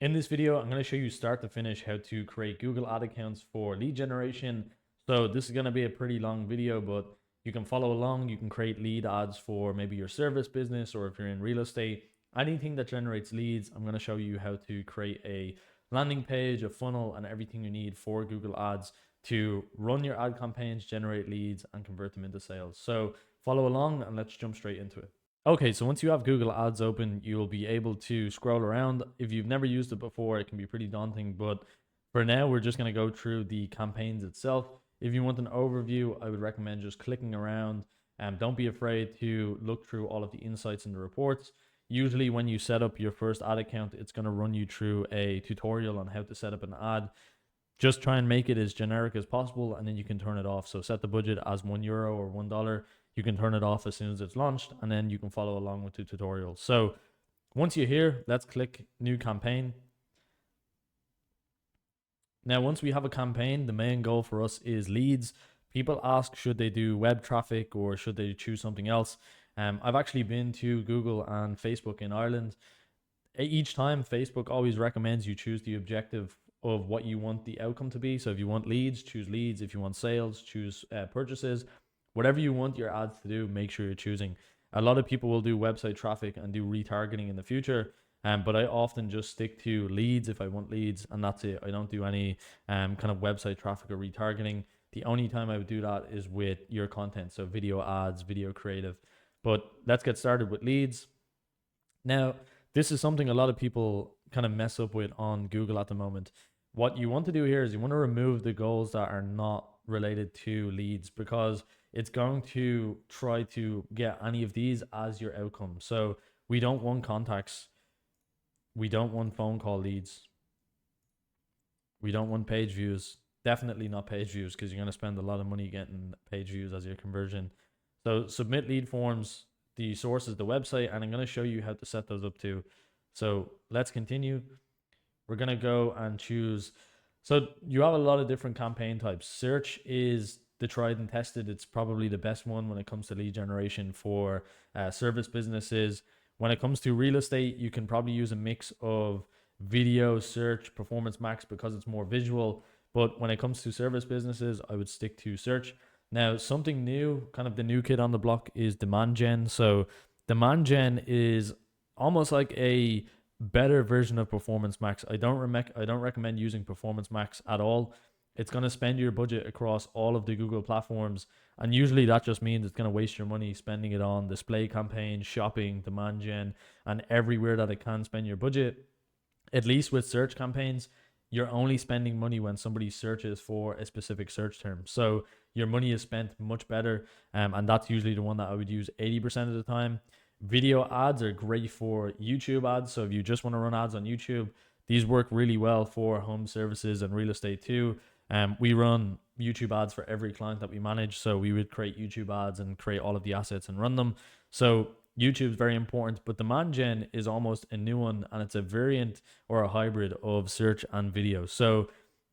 In this video, I'm going to show you start to finish how to create Google ad accounts for lead generation. So this is going to be a pretty long video, but you can follow along. You can create lead ads for maybe your service business, or if you're in real estate, anything that generates leads. I'm going to show you how to create a landing page, a funnel, and everything you need for Google ads to run your ad campaigns, generate leads, and convert them into sales. So follow along and let's jump straight into it. Okay, so once you have Google Ads open, you'll be able to scroll around. If you've never used it before, it can be pretty daunting, but for now, we're just going to go through the campaigns itself. If you want an overview, I would recommend just clicking around. Don't be afraid to look through all of the insights in the reports. Usually when you set up your first ad account, it's going to run you through a tutorial on how to set up an ad. Just try and make it as generic as possible, and then you can turn it off. So set the budget as €1 or $1. You can turn it off as soon as it's launched, and then you can follow along with the tutorial. So once you're here, let's click new campaign. Now, once we have a campaign, the main goal for us is leads. People ask, should they do web traffic or should they choose something else? I've actually been to Google and Facebook in Ireland. Each time, Facebook always recommends you choose the objective of what you want the outcome to be. So if you want leads, choose leads. If you want sales, choose purchases. Whatever you want your ads to do, make sure you're choosing. A lot of people will do website traffic and do retargeting in the future, but I often just stick to leads if I want leads, and that's it. I don't do any kind of website traffic or retargeting. The only time I would do that is with your content, so video ads, video creative. But let's get started with leads. Now, this is something a lot of people kind of mess up with on Google at the moment. What you want to do here is you want to remove the goals that are not related to leads, because it's going to try to get any of these as your outcome. So we don't want contacts. We don't want phone call leads. We don't want page views. Definitely not page views, because you're going to spend a lot of money getting page views as your conversion. So submit lead forms. The source is the website, and I'm going to show you how to set those up too. So let's continue. We're going to go and choose. So you have a lot of different campaign types. Search is the tried and tested. It's probably the best one when it comes to lead generation for service businesses. When it comes to real estate, you can probably use a mix of video, search, performance max, because it's more visual. But when it comes to service businesses, I would stick to search. Now, something new, kind of the new kid on the block, is demand gen. So demand gen is almost like a better version of performance max. I don't recommend using performance max at all. It's going to spend your budget across all of the Google platforms, and usually that just means it's going to waste your money spending it on display campaigns, shopping, demand gen, and everywhere that it can spend your budget. At least with search campaigns, you're only spending money when somebody searches for a specific search term. So your money is spent much better, and that's usually the one that I would use 80% of the time. Video ads are great for YouTube ads. So if you just want to run ads on YouTube, these work really well for home services and real estate too. We run YouTube ads for every client that we manage. So we would create YouTube ads and create all of the assets and run them. So YouTube is very important, but demand gen is almost a new one, and it's a variant or a hybrid of search and video. So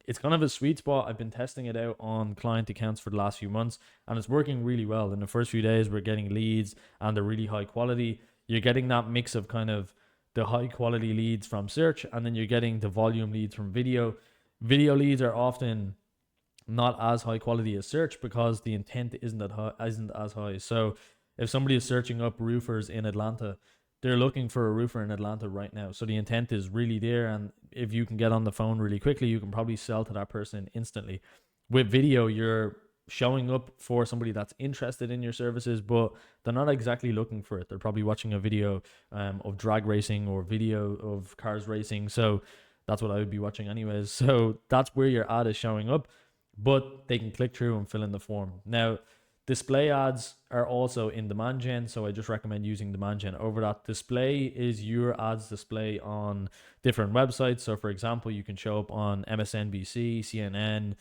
it's kind of a sweet spot. I've been testing it out on client accounts for the last few months, and it's working really well. In the first few days, we're getting leads, and they're really high quality. You're getting that mix of kind of the high quality leads from search, and then you're getting the volume leads from video. Video leads are often not as high quality as search because the intent isn't as high. So if somebody is searching up roofers in Atlanta, they're looking for a roofer in Atlanta right now. So the intent is really there. And if you can get on the phone really quickly, you can probably sell to that person instantly. With video, you're showing up for somebody that's interested in your services, but they're not exactly looking for it. They're probably watching a video of drag racing or video of cars racing. So that's what I would be watching anyways. So that's where your ad is showing up, but they can click through and fill in the form. Now, display ads are also in demand gen, so I just recommend using demand gen over that. Display is your ads display on different websites. So for example, you can show up on MSNBC, CNN,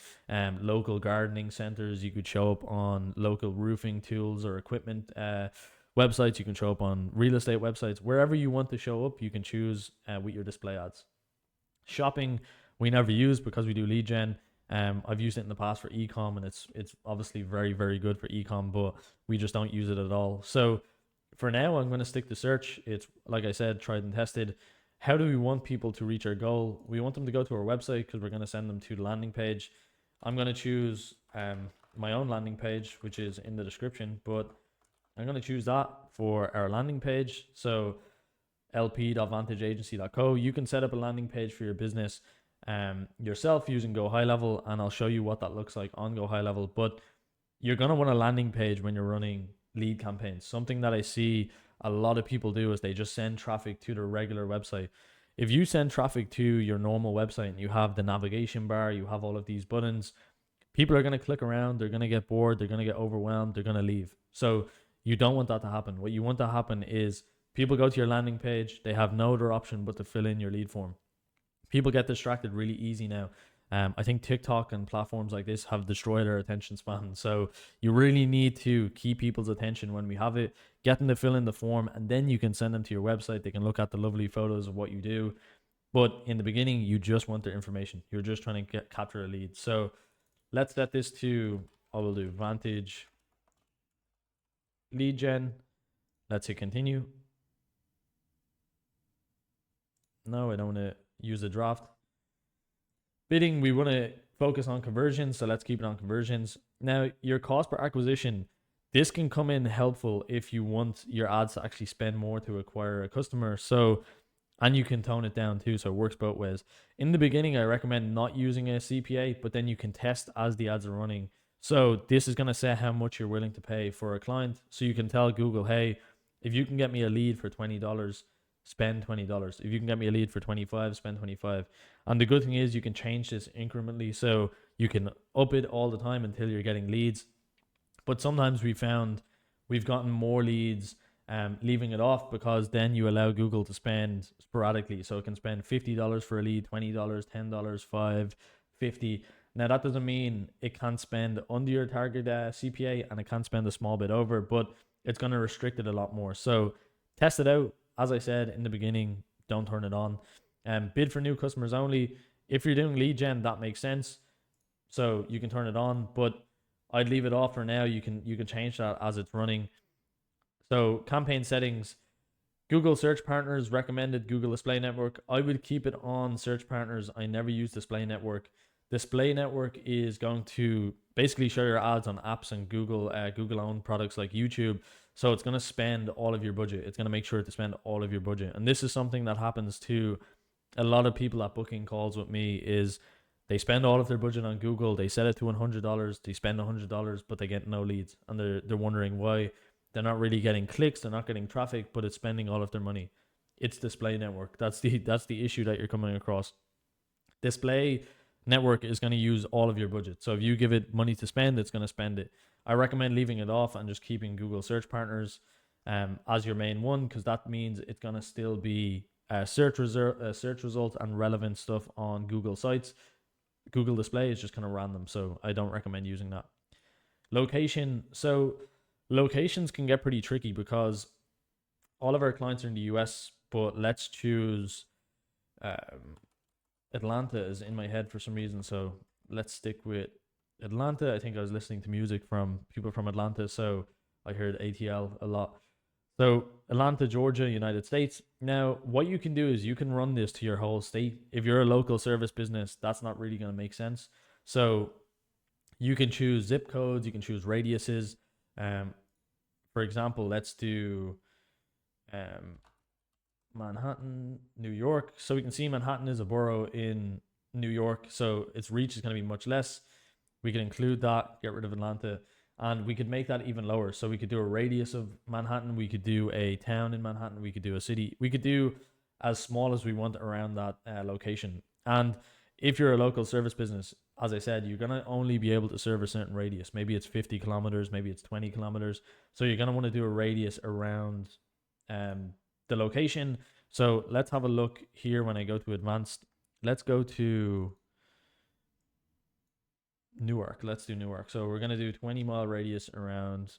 local gardening centers. You could show up on local roofing tools or equipment websites. You can show up on real estate websites. Wherever you want to show up, you can choose with your display ads. Shopping, we never use because we do lead gen. I've used it in the past for ecom, and it's obviously very, very good for ecom, but we just don't use it at all. So for now, I'm going to stick to search. It's, like I said, tried and tested. How do we want people to reach our goal? We want them to go to our website because we're going to send them to the landing page. I'm going to choose my own landing page, which is in the description, but I'm going to choose that for our landing page. So lp.vantageagency.co. You can set up a landing page for your business yourself using Go High Level, and I'll show you what that looks like on Go High Level. But you're going to want a landing page when you're running lead campaigns. Something that I see a lot of people do is they just send traffic to their regular website. If you send traffic to your normal website and you have the navigation bar, you have all of these buttons, people are going to click around, they're going to get bored, they're going to get overwhelmed, they're going to leave. So you don't want that to happen. What you want to happen is people go to your landing page, they have no other option but to fill in your lead form. People get distracted really easy now. I think TikTok and platforms like this have destroyed our attention span. So you really need to keep people's attention when we have it, get them to fill in the form, and then you can send them to your website. They can look at the lovely photos of what you do. But in the beginning, you just want their information. You're just trying to capture a lead. So let's set this to, I will do Vantage lead gen. Let's hit continue. No, I don't want to use a draft. Bidding, we want to focus on conversions, so let's keep it on conversions. Now, your cost per acquisition, this can come in helpful if you want your ads to actually spend more to acquire a customer. So, and you can tone it down too, so it works both ways. In the beginning, I recommend not using a CPA, but then you can test as the ads are running. So this is going to say how much you're willing to pay for a client. So you can tell Google, hey, if you can get me a lead for $20, spend $20. If you can get me a lead for 25, spend 25. And the good thing is you can change this incrementally, so you can up it all the time until you're getting leads. But sometimes we've gotten more leads leaving it off, because then you allow Google to spend sporadically. So it can spend $50 for a lead, $20, $10, $5, $50. Now that doesn't mean it can't spend under your target CPA, and it can't spend a small bit over, but it's going to restrict it a lot more. So test it out. As I said in the beginning, don't turn it on. Bid for new customers only. If you're doing lead gen, that makes sense. So you can turn it on, but I'd leave it off for now. You can change that as it's running. So campaign settings, Google Search Partners recommended Google Display Network. I would keep it on Search Partners. I never use Display Network. Display Network is going to basically show your ads on apps and Google owned products like YouTube. So it's going to spend all of your budget. It's going to make sure to spend all of your budget. And this is something that happens to a lot of people at booking calls with me, is they spend all of their budget on Google. They set it to $100. They spend $100, but they get no leads. And they're wondering why. They're not really getting clicks. They're not getting traffic, but it's spending all of their money. It's Display Network. That's the issue that you're coming across. Display Network is going to use all of your budget. So if you give it money to spend, it's going to spend it. I recommend leaving it off and just keeping Google Search Partners as your main one, because that means it's going to still be search result and relevant stuff on Google sites. Google Display is just kind of random, so I don't recommend using that. Location. So locations can get pretty tricky because all of our clients are in the US, but let's choose Atlanta is in my head for some reason, so let's stick with Atlanta. I think I was listening to music from people from Atlanta, so I heard ATL a lot. So Atlanta, Georgia, United States. Now, what you can do is you can run this to your whole state. If you're a local service business, that's not really going to make sense. So you can choose zip codes, you can choose radiuses. For example, let's do Manhattan, New York. So we can see Manhattan is a borough in New York, so its reach is going to be much less. We can include that, get rid of Atlanta, and we could make that even lower. So we could do a radius of Manhattan, we could do a town in Manhattan, we could do a city, we could do as small as we want around that location. And if you're a local service business, as I said, you're going to only be able to serve a certain radius. Maybe it's 50 kilometers, maybe it's 20 kilometers. So you're going to want to do a radius around the location. So let's have a look here when I go to advanced. Let's go to Newark. Let's do Newark. So we're going to do 20-mile radius around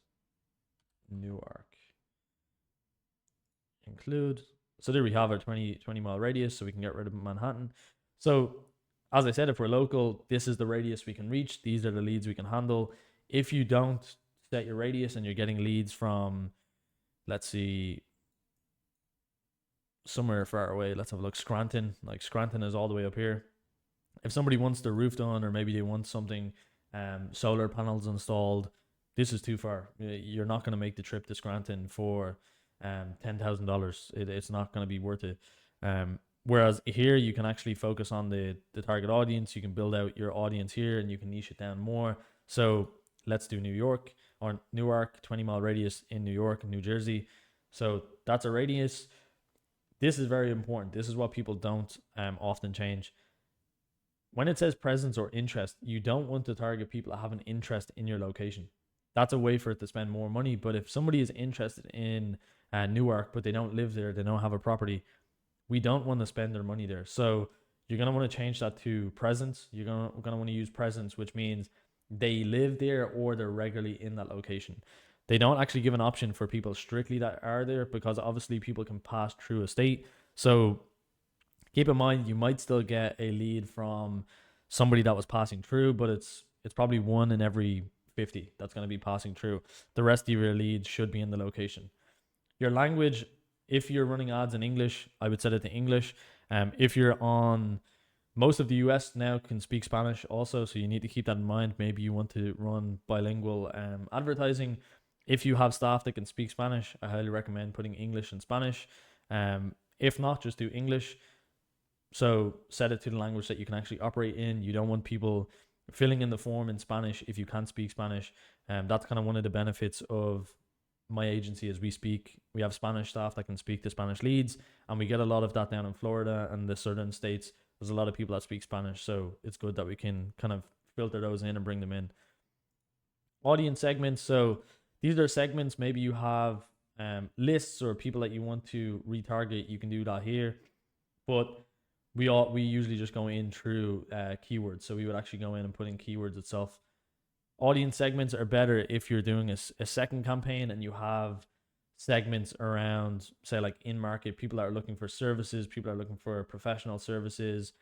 Newark. Include. So there we have our 20-mile radius, so we can get rid of Manhattan. So as I said, if we're local, this is the radius we can reach. These are the leads we can handle. If you don't set your radius and you're getting leads from, let's see, somewhere far away. Let's have a look. Scranton. Like Scranton is all the way up here. If somebody wants their roof done, or maybe they want something, solar panels installed, this is too far. You're not going to make the trip to Scranton for $10,000. It's not going to be worth it. Whereas here you can actually focus on the target audience. You can build out your audience here, and you can niche it down more. So let's do New York or Newark, 20-mile radius in New York and New Jersey. So that's a radius. This is very important. This is what people don't often change. When it says presence or interest, you don't want to target people that have an interest in your location. That's a way for it to spend more money. But if somebody is interested in Newark, but they don't live there, they don't have a property, we don't want to spend their money there. So you're going to want to change that to presence. You're going to want to use presence, which means they live there or they're regularly in that location. They don't actually give an option for people strictly that are there, because obviously people can pass through a state. So keep in mind, you might still get a lead from somebody that was passing through, but it's probably 1 in every 50 that's going to be passing through. The rest of your leads should be in the location. Your language, if you're running ads in English, I would set it to English. If you're on, most of the US now can speak Spanish also, so you need to keep that in mind. Maybe you want to run bilingual advertising. If you have staff that can speak Spanish, I highly recommend putting English and Spanish. If not, just do English. So set it to the language that you can actually operate in. You don't want people filling in the form in Spanish if you can't speak Spanish. That's kind of one of the benefits of my agency, is we have Spanish staff that can speak the Spanish leads, and we get a lot of that down in Florida and the southern states. There's a lot of people that speak Spanish, so it's good that we can kind of filter those in and bring them in. Audience segments. So these are segments. Maybe you have lists or people that you want to retarget. You can do that here, but we usually just go in through keywords. So we would actually go in and put in keywords itself. Audience segments are better if you're doing a second campaign and you have segments around, say, like in market, people that are looking for services, people that are looking for professional services.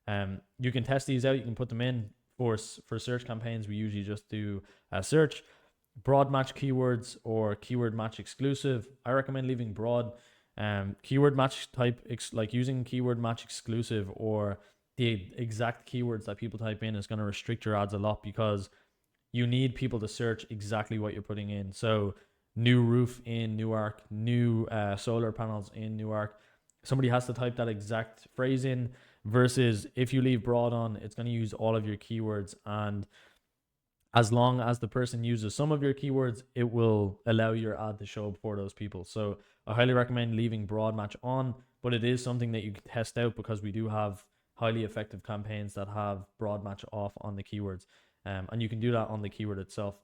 You can test these out. You can put them in for search campaigns. We usually just do search. Broad match keywords or keyword match exclusive. I recommend leaving broad. Keyword match type, like using keyword match exclusive or the exact keywords that people type in, is going to restrict your ads a lot, because you need people to search exactly what you're putting in. So new roof in Newark, new solar panels in Newark. Somebody has to type that exact phrase in, versus if you leave broad on, it's going to use all of your keywords. And as long as the person uses some of your keywords, it will allow your ad to show up for those people. So I highly recommend leaving broad match on, but it is something that you can test out, because we do have highly effective campaigns that have broad match off on the keywords. And you can do that on the keyword itself.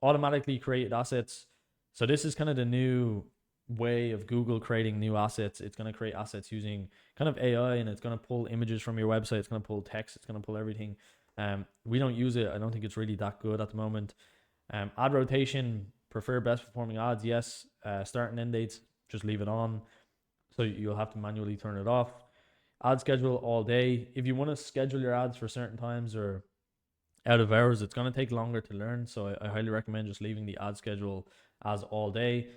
Automatically created assets. So this is kind of the new way of Google creating new assets. It's going to create assets using kind of AI, and it's going to pull images from your website. It's going to pull text. It's going to pull everything. We don't use it. I don't think it's really that good at the moment. Ad rotation, prefer best performing ads. Yes. Start and end dates, just leave it on. So you'll have to manually turn it off. Ad schedule all day. If you want to schedule your ads for certain times or out of hours, it's going to take longer to learn. So I highly recommend just leaving the ad schedule as all day.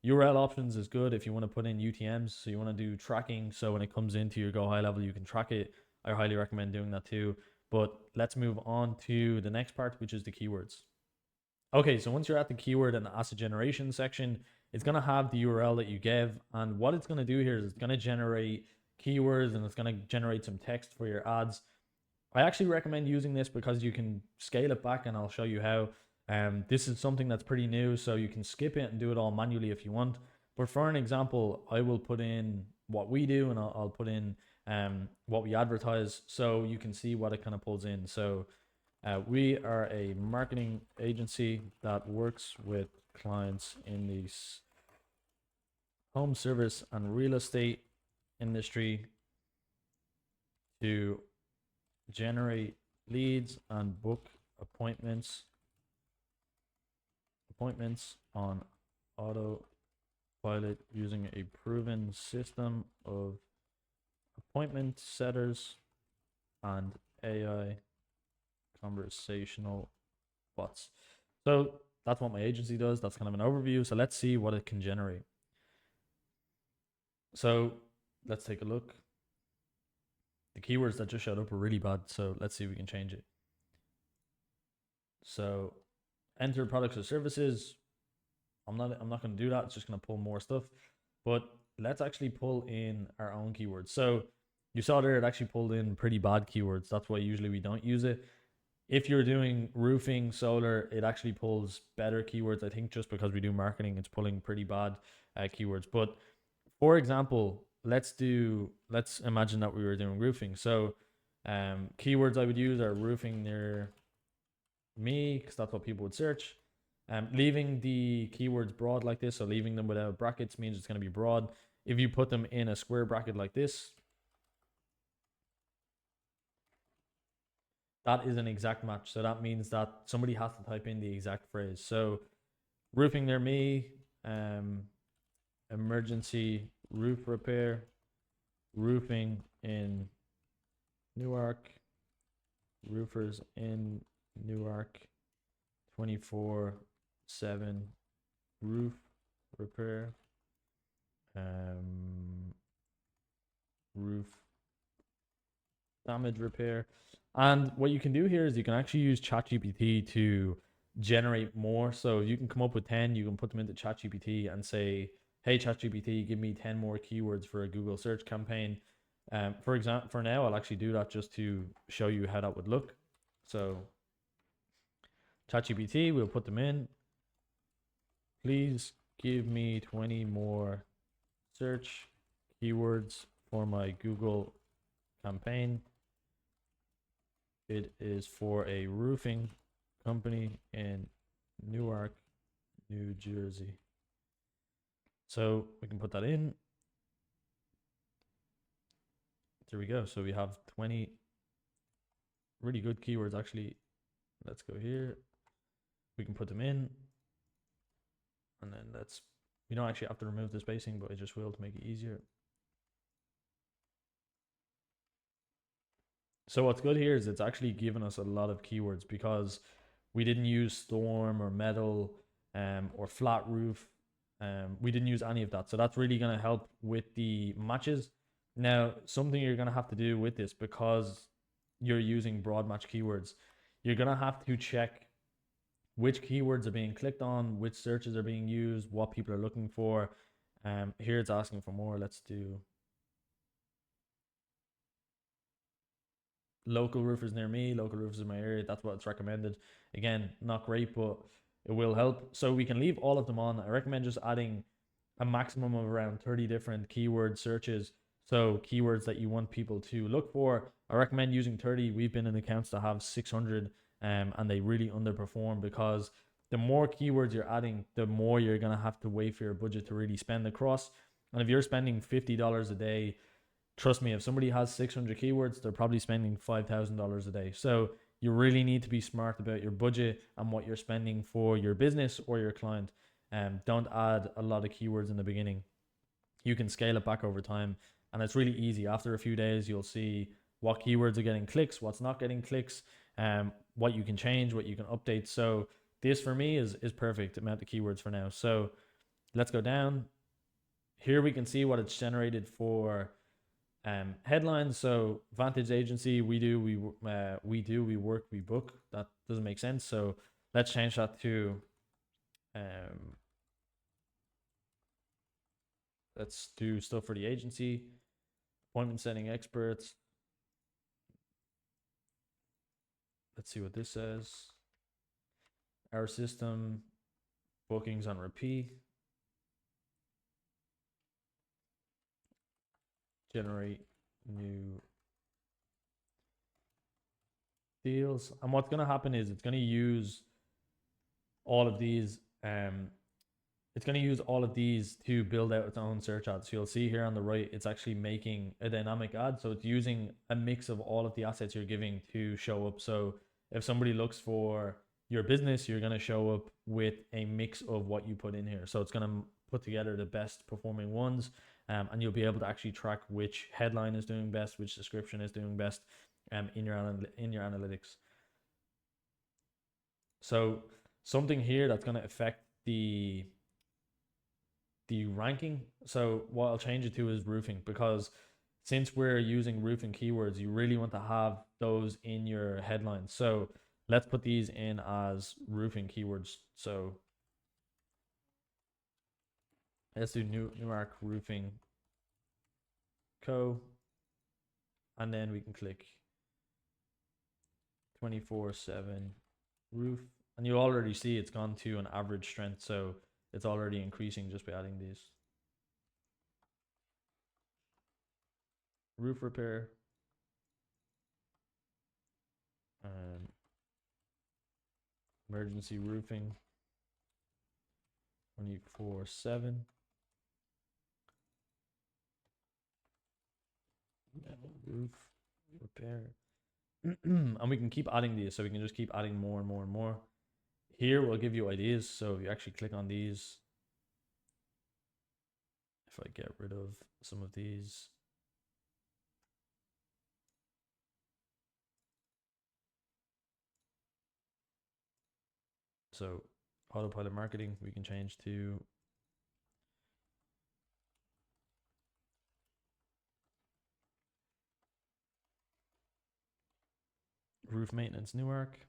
URL options is good if you want to put in UTMs. So you want to do tracking. So when it comes into your Go High level, you can track it. I highly recommend doing that too. But let's move on to the next part, which is the keywords. Okay, so once you're at the keyword and asset generation section, it's going to have the URL that you gave. And what it's going to do here is it's going to generate keywords, and it's going to generate some text for your ads. I actually recommend using this because you can scale it back, and I'll show you how. This is something that's pretty new, so you can skip it and do it all manually if you want. But for an example, I will put in what we do, and I'll put in what we advertise, so you can see what it kind of pulls in. So we are a marketing agency that works with clients in the home service and real estate industry to generate leads and book appointments on autopilot using a proven system of appointment setters and AI conversational bots. So that's what my agency does. That's kind of an overview. So let's see what it can generate. So let's take a look. The keywords that just showed up were really bad, so let's see if we can change it. So enter products or services. I'm not going to do that. It's just going to pull more stuff. But let's actually pull in our own keywords. So you saw there it actually pulled in pretty bad keywords. That's why usually we don't use it. If you're doing roofing, solar, it actually pulls better keywords. I think just because we do marketing, it's pulling pretty bad keywords. But for example, let's imagine that we were doing roofing. So keywords I would use are roofing near me, because that's what people would search. Leaving the keywords broad like this, so leaving them without brackets, means it's going to be broad. If you put them in a square bracket like this, that is an exact match. So that means that somebody has to type in the exact phrase. So roofing near me, emergency roof repair, roofing in Newark, roofers in Newark, 24/7 roof repair, roof damage repair. And what you can do here is you can actually use ChatGPT to generate more. So you can come up with 10, you can put them into ChatGPT and say, hey, ChatGPT, give me 10 more keywords for a Google search campaign. For example, for now, I'll actually do that just to show you how that would look. So ChatGPT, we'll put them in. Please give me 20 more search keywords for my Google campaign. It is for a roofing company in Newark, New Jersey. So we can put that in. There we go. So we have 20 really good keywords actually. Let's go here. We can put them in. And then we don't actually have to remove the spacing, but I just will to make it easier. So what's good here is it's actually given us a lot of keywords because we didn't use storm or metal or flat roof. We didn't use any of that. So that's really going to help with the matches. Now, something you're going to have to do with this, because you're using broad match keywords, you're going to have to check which keywords are being clicked on, which searches are being used, what people are looking for. Here it's asking for more. Let's do local roofers near me, local roofers in my area. That's what it's recommended. Again, not great, but it will help. So we can leave all of them on. I recommend just adding a maximum of around 30 different keyword searches. So keywords that you want people to look for. I recommend using 30. We've been in accounts that have 600 and they really underperform, because the more keywords you're adding, the more you're going to have to wait for your budget to really spend across. And if you're spending $50 a day, trust me, if somebody has 600 keywords, they're probably spending $5,000 a day. So you really need to be smart about your budget and what you're spending for your business or your client. Don't add a lot of keywords in the beginning. You can scale it back over time, and it's really easy. After a few days, you'll see what keywords are getting clicks, what's not getting clicks, what you can change, what you can update. So this for me is perfect amount of keywords for now. So let's go down. Here we can see what it's generated for headlines. So Vantage Agency, we work, we book. That doesn't make sense. So let's change that to let's do stuff for the agency. Appointment setting experts. Let's see what this says. Our system, bookings on repeat. Generate new deals. And what's going to happen is it's going to use all of these. It's going to use all of these to build out its own search ads. So you'll see here on the right, it's actually making a dynamic ad. So it's using a mix of all of the assets you're giving to show up. So if somebody looks for your business, you're going to show up with a mix of what you put in here. So it's going to put together the best performing ones, and you'll be able to actually track which headline is doing best, which description is doing best in your analytics. So something here that's going to affect the ranking. So what I'll change it to is roofing, because since we're using roofing keywords, you really want to have those in your headlines. So let's put these in as roofing keywords. So let's do Newark Roofing Co. And then we can click 24/7 roof. And you already see it's gone to an average strength. So it's already increasing just by adding these. Roof repair. Emergency roofing 24/7. Roof repair. And we can keep adding these, so we can just keep adding more and more and more. Here we'll give you ideas. So if you actually click on these, if I get rid of some of these, so autopilot marketing, we can change to roof maintenance Newark.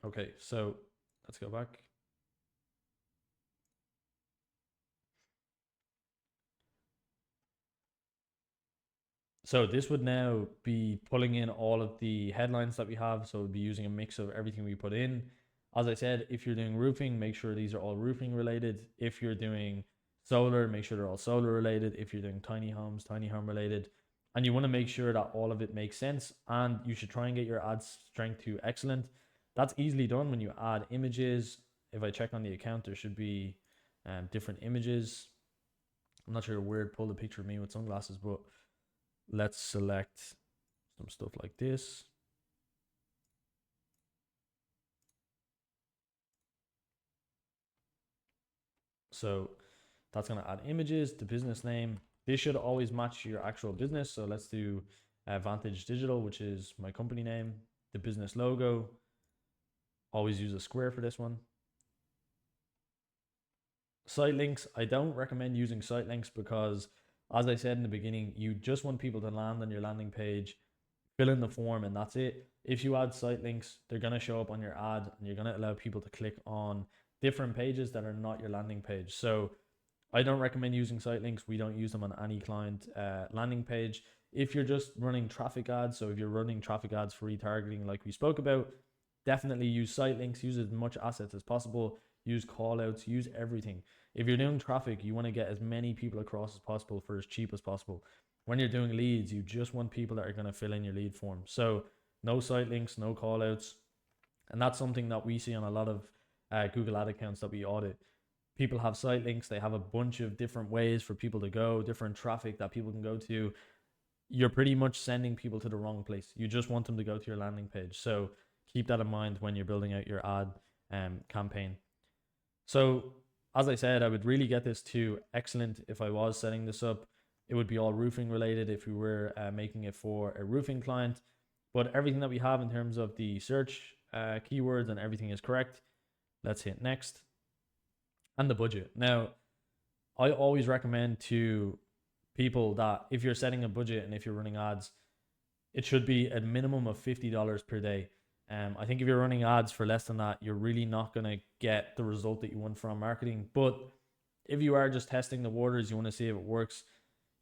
Okay, so let's go back. So this would now be pulling in all of the headlines that we have. So it would be using a mix of everything we put in. As I said, if you're doing roofing, make sure these are all roofing related. If you're doing solar, make sure they're all solar related. If you're doing tiny homes, tiny home related. And you want to make sure that all of it makes sense. And you should try and get your ad strength to excellent. That's easily done when you add images. If I check on the account, there should be different images. I'm not sure where it pulled a picture of me with sunglasses, but let's select some stuff like this. So that's going to add images, the business name. This should always match your actual business. So let's do Vantage Digital, which is my company name, the business logo. Always use a square for this one. Site links, I don't recommend using site links because, as I said in the beginning, you just want people to land on your landing page, fill in the form, and that's it. If you add site links, they're going to show up on your ad and you're going to allow people to click on different pages that are not your landing page. So I don't recommend using site links. We don't use them on any client landing page. If you're just running traffic ads, so if you're running traffic ads for retargeting like we spoke about, definitely use site links, use as much assets as possible, use call outs, use everything. If you're doing traffic, you want to get as many people across as possible for as cheap as possible. When you're doing leads, you just want people that are going to fill in your lead form. So no site links, no call outs. And that's something that we see on a lot of Google ad accounts that we audit. People have site links, they have a bunch of different ways for people to go, different traffic that people can go to. You're pretty much sending people to the wrong place. You just want them to go to your landing page. So keep that in mind when you're building out your ad campaign. So as I said, I would really get this to excellent if I was setting this up. It would be all roofing related if we were making it for a roofing client. But everything that we have in terms of the search keywords and everything is correct. Let's hit next. And the budget. Now, I always recommend to people that if you're setting a budget and if you're running ads, it should be a minimum of $50 per day. I think if you're running ads for less than that, you're really not going to get the result that you want from marketing. But if you are just testing the waters, you want to see if it works,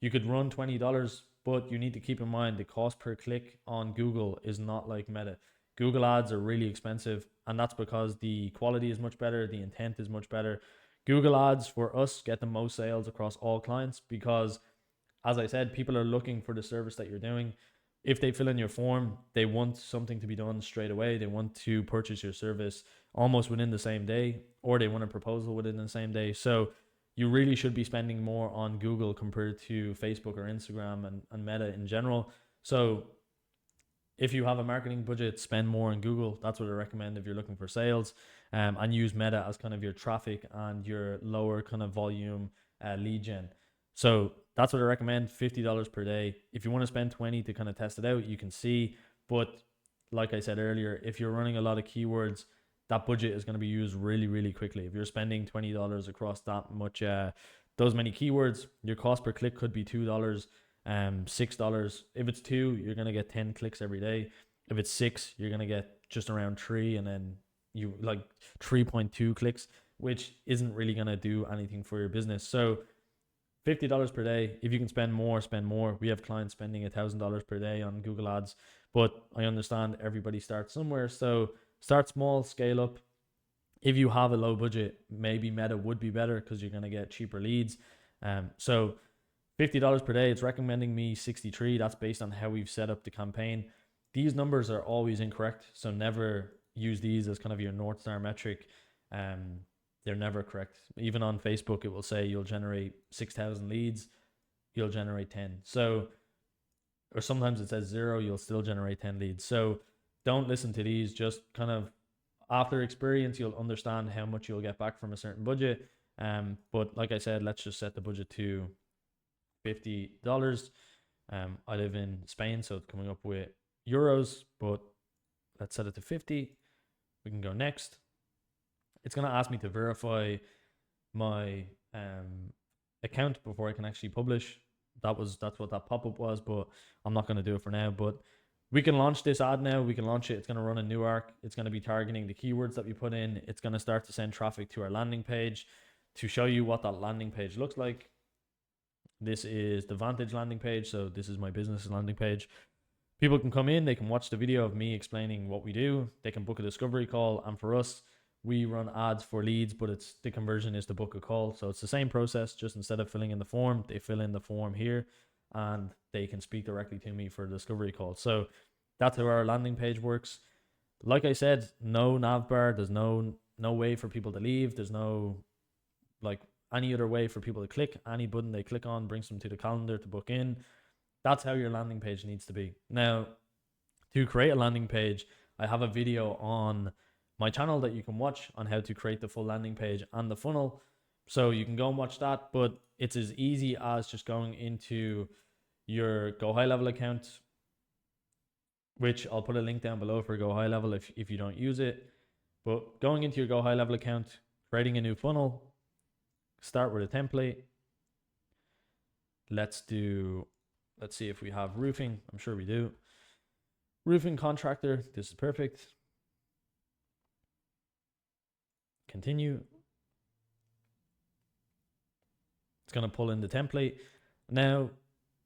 you could run $20, but you need to keep in mind the cost per click on Google is not like Meta. Google ads are really expensive, and that's because the quality is much better, the intent is much better. Google ads for us get the most sales across all clients because, as I said, people are looking for the service that you're doing. If they fill in your form, they want something to be done straight away. They want to purchase your service almost within the same day, or they want a proposal within the same day. So you really should be spending more on Google compared to Facebook or Instagram and Meta in general. So if you have a marketing budget, spend more on Google. That's what I recommend if you're looking for sales, and use Meta as kind of your traffic and your lower kind of volume lead gen. So that's what I recommend, $50 per day. If you want to spend 20 to kind of test it out, you can see. But like I said earlier, if you're running a lot of keywords, that budget is going to be used really, really quickly. If you're spending $20 across that those many keywords, your cost per click could be $2, $6. If it's 2, you're gonna get 10 clicks every day. If it's 6, you're gonna get just around 3, and then you like 3.2 clicks, which isn't really gonna do anything for your business. So $50 per day. If you can spend more, spend more. We have clients spending $1,000 per day on Google Ads, but I understand everybody starts somewhere. So start small, scale up. If you have a low budget, maybe Meta would be better because you're gonna get cheaper leads. So $50 per day. It's recommending me 63. That's based on how we've set up the campaign. These numbers are always incorrect, so never use these as kind of your North Star metric. They're never correct. Even on Facebook, it will say you'll generate 6,000 leads, you'll generate 10. So, or sometimes it says 0, you'll still generate 10 leads. So don't listen to these. Just kind of after experience, you'll understand how much you'll get back from a certain budget. But like I said, let's just set the budget to $50. I live in Spain, so it's coming up with euros, but let's set it to 50. We can go next. It's going to ask me to verify my account before I can actually publish. That's what that pop-up was, but I'm not going to do it for now. But we can launch this ad now. We can launch it. It's going to run a new arc. It's going to be targeting the keywords that we put in. It's going to start to send traffic to our landing page. To show you what that landing page looks like, this is the Vantage landing page. So this is my business landing page. People can come in, they can watch the video of me explaining what we do. They can book a discovery call. And for us, we run ads for leads, but it's the conversion is to book a call. So it's the same process, just instead of filling in the form, they fill in the form here and they can speak directly to me for a discovery call. So that's how our landing page works. Like I said, no nav bar. There's no way for people to leave. There's no like any other way for people to click. Any button they click on brings them to the calendar to book in. That's how your landing page needs to be. Now, to create a landing page, I have a video on my channel that you can watch on how to create the full landing page and the funnel. So you can go and watch that, but it's as easy as just going into your Go High Level account, which I'll put a link down below for Go High Level if you don't use it. But going into your Go High Level account, creating a new funnel, start with a template. Let's see if we have roofing. I'm sure we do. Roofing contractor. This is perfect. Continue. It's going to pull in the template. Now,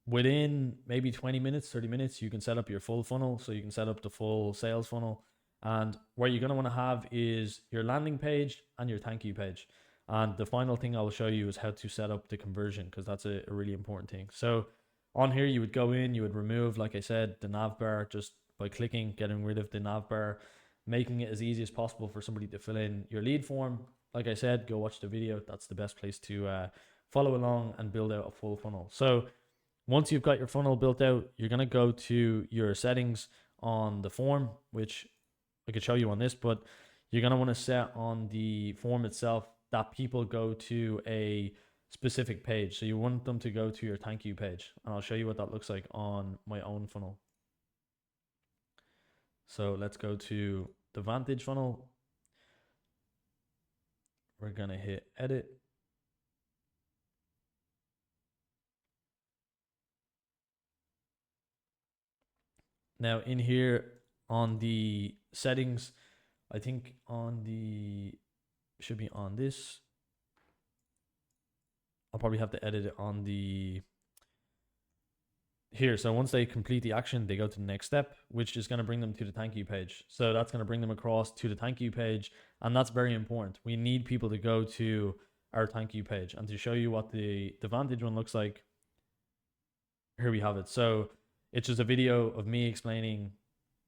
within maybe 20 minutes, 30 minutes, you can set up your full funnel. So you can set up the full sales funnel. And what you're going to want to have is your landing page and your thank you page. And the final thing I'll show you is how to set up the conversion, because that's a really important thing. So on here, you would go in, you would remove, like I said, the nav bar just by clicking, getting rid of the nav bar, making it as easy as possible for somebody to fill in your lead form. Like I said, go watch the video. That's the best place to follow along and build out a full funnel. So once you've got your funnel built out, you're going to go to your settings on the form, which I could show you on this, but you're going to want to set on the form itself that people go to a specific page. So you want them to go to your thank you page. And I'll show you what that looks like on my own funnel. So let's go to the Vantage funnel. We're going to hit edit. Now in here on the settings, I think should be on this. I'll probably have to edit it on the here. So once they complete the action, they go to the next step, which is going to bring them to the thank you page. So that's going to bring them across to the thank you page. And that's very important. We need people to go to our thank you page. And to show you what the Vantage one looks like, here we have it. So it's just a video of me explaining,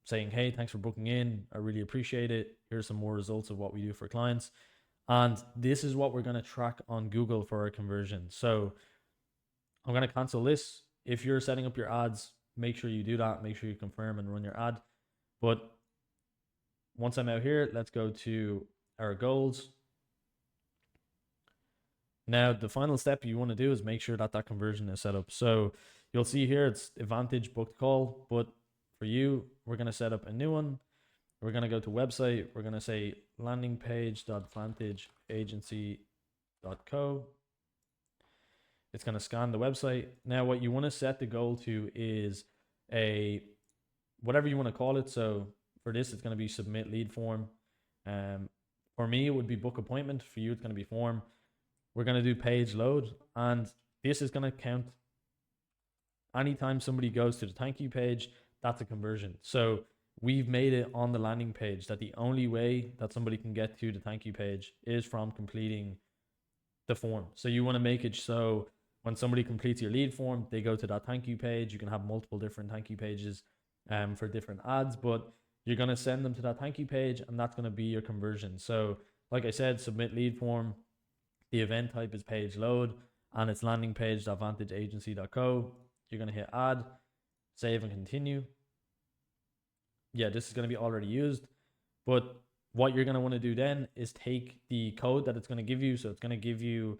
saying, hey, thanks for booking in. I really appreciate it. Here's some more results of what we do for clients. And this is what we're going to track on Google for our conversion. So I'm going to cancel this. If you're setting up your ads, make sure you do that. Make sure you confirm and run your ad. But once I'm out here, let's go to our goals. Now, the final step you want to do is make sure that that conversion is set up. So you'll see here, it's Advantage booked call. But for you, we're going to set up a new one. We're going to go to website. We're going to say landingpage.vantageagency.co. It's going to scan the website. Now, what you want to set the goal to is a whatever you want to call it. So for this, it's going to be submit lead form. Um, for me, it would be book appointment. For you, it's going to be form. We're going to do page load, and this is going to count anytime somebody goes to the thank you page. That's a conversion. So we've made it on the landing page that the only way that somebody can get to the thank you page is from completing the form. So you want to make it so when somebody completes your lead form, they go to that thank you page. You can have multiple different thank you pages for different ads, but you're going to send them to that thank you page, and that's going to be your conversion. So like I said, submit lead form. The event type is page load, and it's landing page.vantageagency.co. You're going to hit add, save, and continue. Yeah, this is going to be already used, but what you're going to want to do then is take the code that it's going to give you. So it's going to give you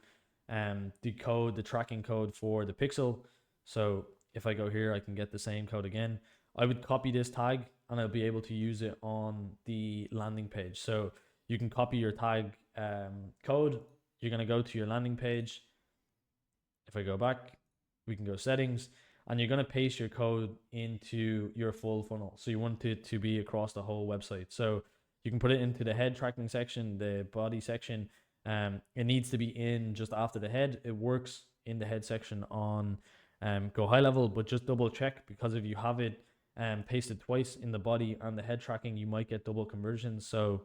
the tracking code for the pixel. So if I go here, I can get the same code again. I would copy this tag and I'll be able to use it on the landing page. So you can copy your tag code. You're going to go to your landing page. If I go back, we can go settings, and you're going to paste your code into your full funnel. So you want it to be across the whole website. So you can put it into the head tracking section, the body section. It needs to be in just after the head. It works in the head section on Go High Level, but just double check, because if you have it pasted twice in the body and the head tracking, you might get double conversions. So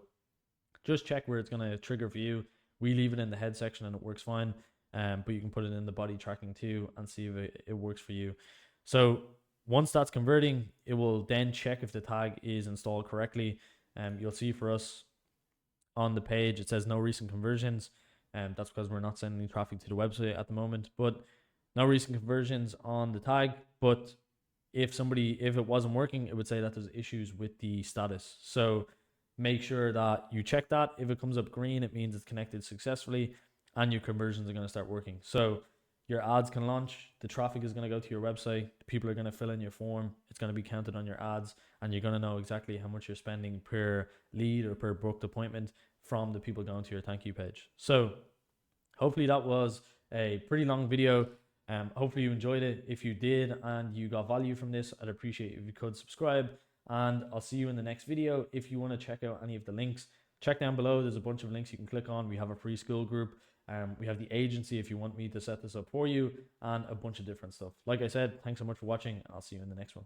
just check where it's going to trigger for you. We leave it in the head section and it works fine. But you can put it in the body tracking too and see if it works for you. So once that's converting, it will then check if the tag is installed correctly. You'll see for us on the page, it says no recent conversions. That's because we're not sending traffic to the website at the moment, but no recent conversions on the tag. But if it wasn't working, it would say that there's issues with the status. So make sure that you check that. If it comes up green, it means it's connected successfully and your conversions are going to start working. So your ads can launch, the traffic is going to go to your website, people are going to fill in your form, it's going to be counted on your ads, and you're going to know exactly how much you're spending per lead or per booked appointment from the people going to your thank you page. So hopefully that was a pretty long video. Hopefully you enjoyed it. If you did and you got value from this, I'd appreciate if you could subscribe, and I'll see you in the next video. If you want to check out any of the links, check down below. There's a bunch of links you can click on. We have a free Skool group. We have the agency if you want me to set this up for you, and a bunch of different stuff. Like I said, thanks so much for watching, and I'll see you in the next one.